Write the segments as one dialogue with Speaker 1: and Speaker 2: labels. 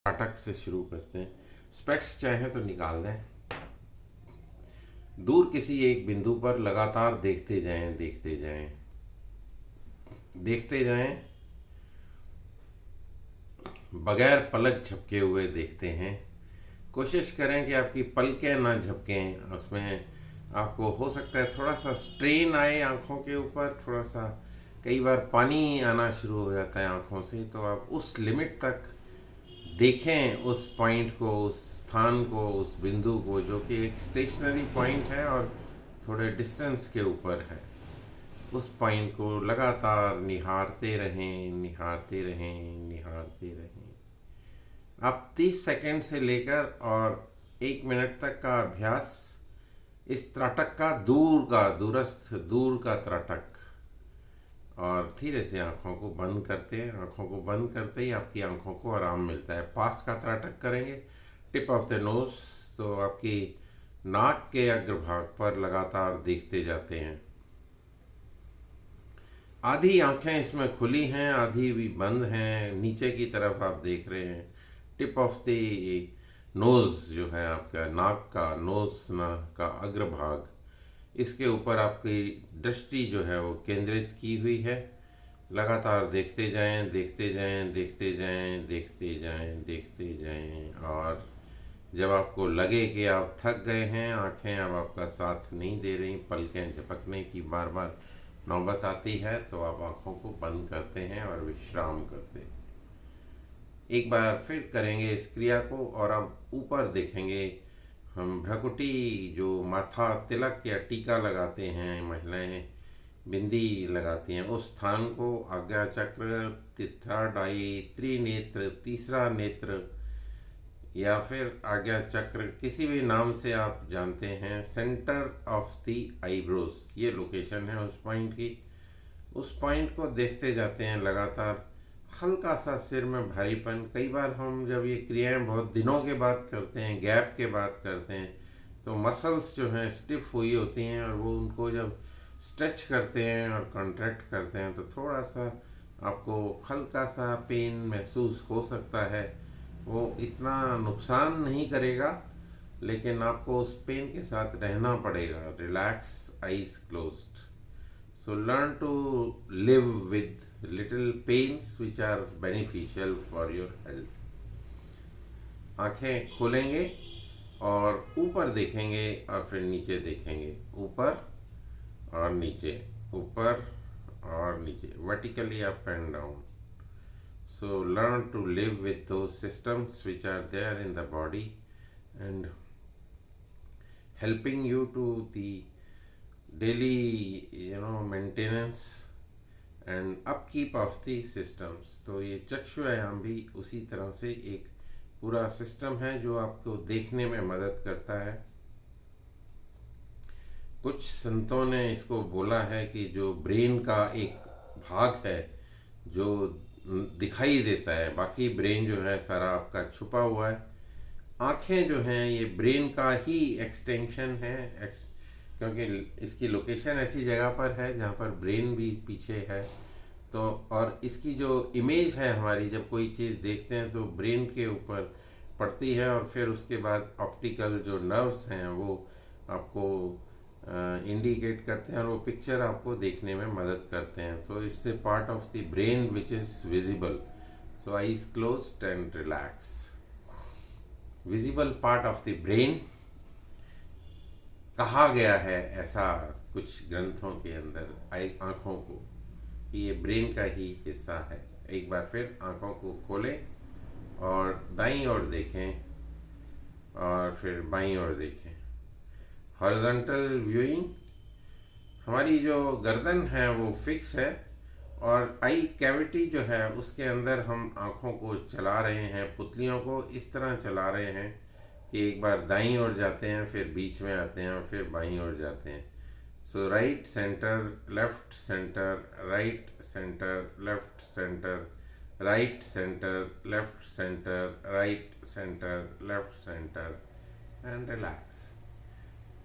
Speaker 1: नाटक से शुरू करते हैं। स्पेक्स चाहे तो निकाल दें। दूर किसी एक बिंदु पर लगातार देखते जाएं, देखते जाएं, देखते जाएं, बगैर पलक झपके हुए देखते हैं। कोशिश करें कि आपकी पलकें ना झपकें। उसमें आपको हो सकता है थोड़ा सा स्ट्रेन आए आँखों के ऊपर, थोड़ा सा कई बार पानी आना शुरू हो जाता है आँखों से, तो आप उस लिमिट तक देखें, उस पॉइंट को, उस स्थान को, उस बिंदु को, जो कि एक स्टेशनरी पॉइंट है और थोड़े डिस्टेंस के ऊपर है। उस पॉइंट को लगातार निहारते रहें, निहारते रहें, निहारते रहें। आप 30 सेकंड से लेकर और 1 मिनट तक का अभ्यास, इस त्राटक का, दूरस्थ दूर का त्राटक, और धीरे से आँखों को बंद करते हैं। आँखों को बंद करते ही आपकी आँखों को आराम मिलता है। पास का त्राटक करेंगे, टिप ऑफ द नोज, तो आपकी नाक के अग्रभाग पर लगातार देखते जाते हैं। आधी आंखें इसमें खुली हैं, आधी भी बंद हैं, नीचे की तरफ आप देख रहे हैं। टिप ऑफ द नोज़ जो है आपका, नाक का, नोज नाक का अग्रभाग, इसके ऊपर आपकी दृष्टि जो है वो केंद्रित की हुई है। लगातार देखते जाएं, देखते जाएं, देखते जाएं, देखते जाएं, देखते जाएं, और जब आपको लगे कि आप थक गए हैं, आंखें अब आपका साथ नहीं दे रही, पलकें झपकने की बार बार नौबत आती है, तो आप आंखों को बंद करते हैं और विश्राम करते हैं। एक बार फिर करेंगे इस क्रिया को, और अब ऊपर देखेंगे। हम भ्रकुटी, जो माथा तिलक या टीका लगाते हैं, महिलाएं बिंदी लगाती हैं, उस स्थान को आज्ञा चक्र, थर्ड आई, त्रिनेत्र, तीसरा नेत्र, या फिर आज्ञा चक्र, किसी भी नाम से आप जानते हैं, सेंटर ऑफ द आईब्रोज, ये लोकेशन है उस पॉइंट की। उस पॉइंट को देखते जाते हैं लगातार। हल्का सा सिर में भारीपन, कई बार हम जब ये क्रियाएं बहुत दिनों के बाद करते हैं, गैप के बाद करते हैं, तो मसल्स जो हैं स्टिफ हुई होती हैं, और वो उनको जब स्ट्रेच करते हैं और कॉन्ट्रैक्ट करते हैं, तो थोड़ा सा आपको हल्का सा पेन महसूस हो सकता है। वो इतना नुकसान नहीं करेगा, लेकिन आपको उस पेन के साथ रहना पड़ेगा। Relax, eyes closed. So learn to live with little pains which are beneficial for your health. आंखें खोलेंगे और ऊपर देखेंगे और फिर नीचे देखेंगे, ऊपर और नीचे, ऊपर और नीचे, vertically up and down. So learn to live with those systems which are there in the body and helping you to the daily maintenance and upkeep of the systems. तो ये चक्षु व्यायाम भी उसी तरह से एक पूरा सिस्टम है जो आपको देखने में मदद करता है। कुछ संतों ने इसको बोला है कि जो ब्रेन का एक भाग है जो दिखाई देता है, बाकी ब्रेन जो है सारा आपका छुपा हुआ है। आँखें जो हैं ये ब्रेन का ही एक्सटेंशन है, क्योंकि इसकी लोकेशन ऐसी जगह पर है जहाँ पर ब्रेन भी पीछे है। तो और इसकी जो इमेज है हमारी, जब कोई चीज़ देखते हैं तो ब्रेन के ऊपर पड़ती है, और फिर उसके बाद ऑप्टिकल जो नर्व्स हैं वो आपको इंडिकेट करते हैं और वो पिक्चर आपको देखने में मदद करते हैं। तो it's a part of the brain which is visible. So eyes closed end relax. Visible part of the brain कहा गया है ऐसा कुछ ग्रंथों के अंदर, आँखों को, ये ब्रेन का ही हिस्सा है। एक बार फिर आँखों को खोलें और दाईं ओर देखें और फिर बाईं ओर देखें। हॉरिजॉन्टल व्यूइंग, हमारी जो गर्दन है वो फिक्स है, और आई कैविटी जो है उसके अंदर हम आँखों को चला रहे हैं, पुतलियों को इस तरह चला रहे हैं कि एक बार दाईं ओर जाते हैं, फिर बीच में आते हैं और फिर बाईं ओर जाते हैं। So right centre, left centre, right centre, left centre, right centre, left centre, right centre, left centre, and relax.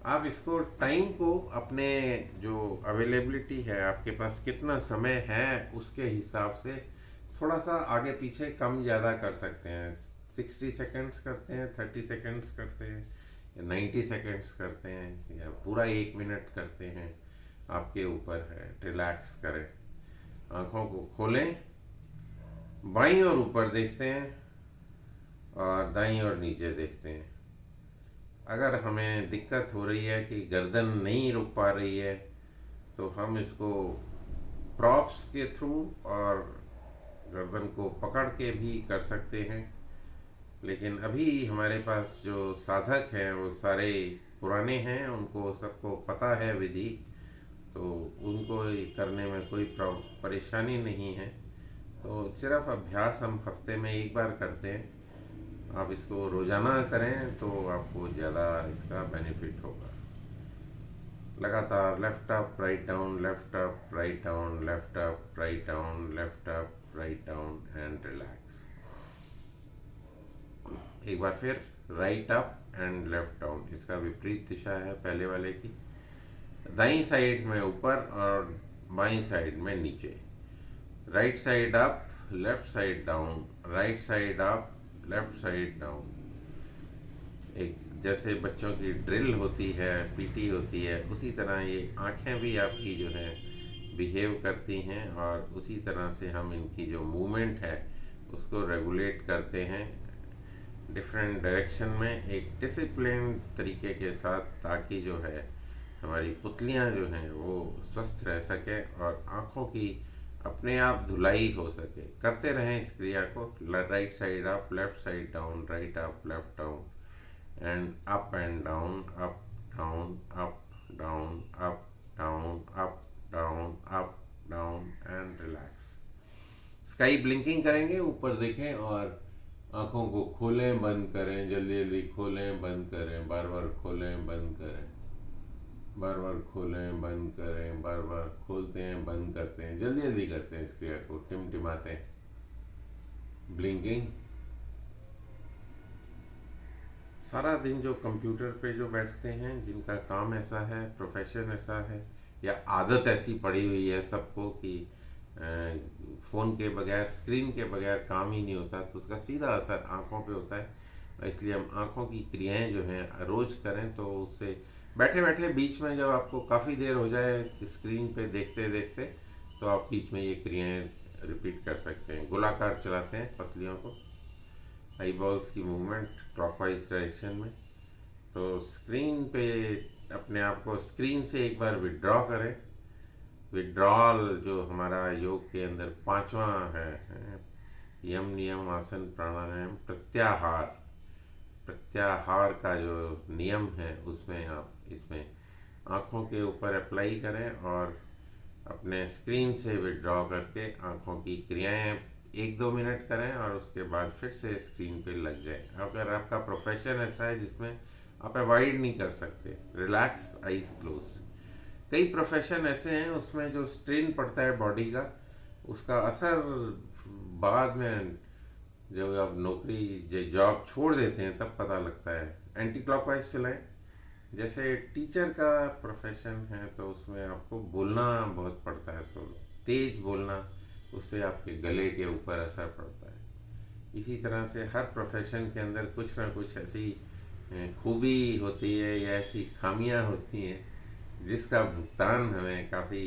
Speaker 1: आप इसको टाइम को, अपने जो अवेलेबिलिटी है, आपके पास कितना समय है उसके हिसाब से थोड़ा सा आगे पीछे कम ज़्यादा कर सकते हैं। 60 सेकंड्स करते हैं, 30 सेकंड्स करते हैं, या 90 सेकंड्स करते हैं, या पूरा 1 मिनट करते हैं, आपके ऊपर है। रिलैक्स करें, आँखों को खोलें, बाईं और ऊपर देखते हैं और दाईं और नीचे देखते हैं। अगर हमें दिक्कत हो रही है कि गर्दन नहीं रुक पा रही है तो हम इसको प्रॉप्स के थ्रू और गर्दन को पकड़ के भी कर सकते हैं। लेकिन अभी हमारे पास जो साधक हैं वो सारे पुराने हैं, उनको सबको पता है विधि, तो उनको ये करने में कोई परेशानी नहीं है। तो सिर्फ अभ्यास हम हफ्ते में एक बार करते हैं। आप इसको रोज़ाना करें तो आपको ज़्यादा इसका बेनिफिट होगा। लगातार left up write down, left up write down, left up write down, left up write down and relax. एक बार फिर right up and left down, इसका विपरीत दिशा है पहले वाले की। दाईं साइड में ऊपर और बाईं साइड में नीचे। Right side up, left side down, right side up, left side down. एक जैसे बच्चों की ड्रिल होती है, पीटी होती है, उसी तरह ये आँखें भी आपकी जो है बिहेव करती हैं, और उसी तरह से हम इनकी जो मूवमेंट है उसको रेगुलेट करते हैं डिफरेंट डायरेक्शन में, एक डिसिप्लिन तरीके के साथ, ताकि जो है हमारी पुतलियाँ जो हैं वो स्वस्थ रह सकें और आँखों की अपने आप धुलाई हो सके। करते रहें इस क्रिया को। Right side up, left side down, right up, left down and up and down, up down, up down, up down, up down, up down and relax. Sky blinking करेंगे, ऊपर देखें और आँखों को खोलें बंद करें, जल्दी जल्दी खोलें बंद करें, बार बार खोलें बंद करें, बार बार खोलें बंद करें, बार बार खोलते हैं बंद करते हैं, जल्दी जल्दी करते हैं इस क्रिया को, टिमटिमाते हैं। ब्लिंकिंग। सारा दिन जो कंप्यूटर पे जो बैठते हैं, जिनका काम ऐसा है, प्रोफेशन ऐसा है, या आदत ऐसी पड़ी हुई है सबको कि फ़ोन के बगैर, स्क्रीन के बगैर काम ही नहीं होता, तो उसका सीधा असर आँखों पे होता है। इसलिए हम आँखों की क्रियाएं जो हैं रोज़ करें, तो उससे बैठे बैठे बीच में जब आपको काफ़ी देर हो जाए स्क्रीन पे देखते देखते, तो आप बीच में ये क्रियाएं रिपीट कर सकते हैं। गोलाकार चलाते हैं पतलियों को, आई बॉल्स की मूवमेंट क्लॉकवाइज डायरेक्शन में। तो स्क्रीन पे अपने आप को स्क्रीन से एक बार विड्रॉ करें। विड्रॉल जो हमारा योग के अंदर पांचवा है, यम नियम आसन प्राणायाम प्रत्याहार। प्रत्याहार का जो नियम है उसमें आप इसमें आँखों के ऊपर अप्लाई करें और अपने स्क्रीन से विड्रॉ करके आँखों की क्रियाएं 1-2 मिनट करें और उसके बाद फिर से स्क्रीन पे लग जाए। अगर आपका प्रोफेशन ऐसा है जिसमें आप अवॉइड नहीं कर सकते, रिलैक्स, आइज क्लोज्ड। कई प्रोफेशन ऐसे हैं उसमें जो स्ट्रेन पड़ता है बॉडी का, उसका असर बाद में जब आप नौकरी जॉब छोड़ देते हैं तब पता लगता है। एंटी क्लॉकवाइज चलाएं। जैसे टीचर का प्रोफेशन है तो उसमें आपको बोलना बहुत पड़ता है, तो तेज बोलना, उससे आपके गले के ऊपर असर पड़ता है। इसी तरह से हर प्रोफेशन के अंदर कुछ ना कुछ ऐसी खूबी होती है या ऐसी खामियां होती हैं जिसका भुगतान हमें काफ़ी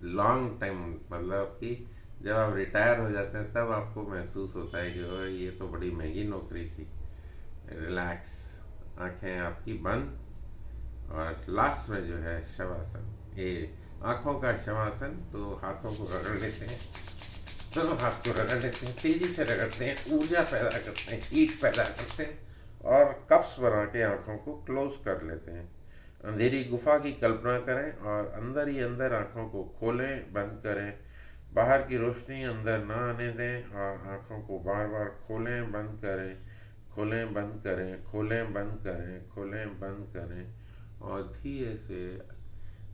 Speaker 1: लॉन्ग टाइम, मतलब कि जब आप रिटायर हो जाते हैं तब आपको महसूस होता है कि ओह ये तो बड़ी महंगी नौकरी थी। रिलैक्स, आंखें आपकी बंद, और लास्ट में जो है शवासन, ये आँखों का शवासन। तो हाथों को रगड़ लेते हैं, दोनों हाथ को रगड़ लेते हैं, तेज़ी से रगड़ते हैं, ऊर्जा पैदा करते हैं, हीट पैदा करते हैं और कप्स बना के आँखों को क्लोज कर लेते हैं। अंधेरी गुफा की कल्पना करें और अंदर ही अंदर आँखों को खोलें बंद करें, बाहर की रोशनी अंदर ना आने दें और आँखों को बार बार खोलें बंद करें, खोलें बंद करें, खोलें बंद करें, खोलें बंद करें। और धीरे से,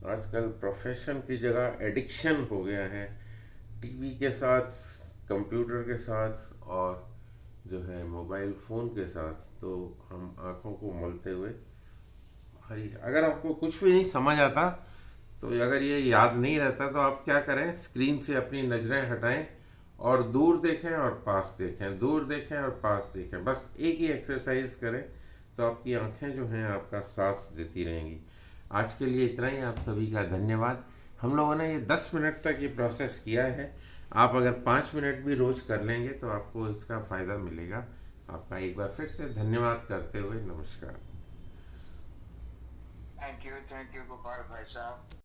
Speaker 1: आजकल प्रोफेशन की जगह एडिक्शन हो गया है टीवी के साथ, कंप्यूटर के साथ और जो है मोबाइल फ़ोन के साथ। तो हम आँखों को मलते हुए, अगर आपको कुछ भी नहीं समझ आता, तो अगर ये याद नहीं रहता तो आप क्या करें, स्क्रीन से अपनी नज़रें हटाएं और दूर देखें और पास देखें, दूर देखें और पास देखें, बस एक ही एक्सरसाइज करें तो आपकी आंखें जो हैं आपका साथ देती रहेंगी। आज के लिए इतना ही, आप सभी का धन्यवाद। हम लोगों ने ये 10 मिनट तक ये प्रोसेस किया है। आप अगर 5 मिनट भी रोज़ कर लेंगे तो आपको इसका फ़ायदा मिलेगा। आपका एक बार फिर से धन्यवाद करते हुए नमस्कार।
Speaker 2: थैंक यू गोपाल भाई साहब।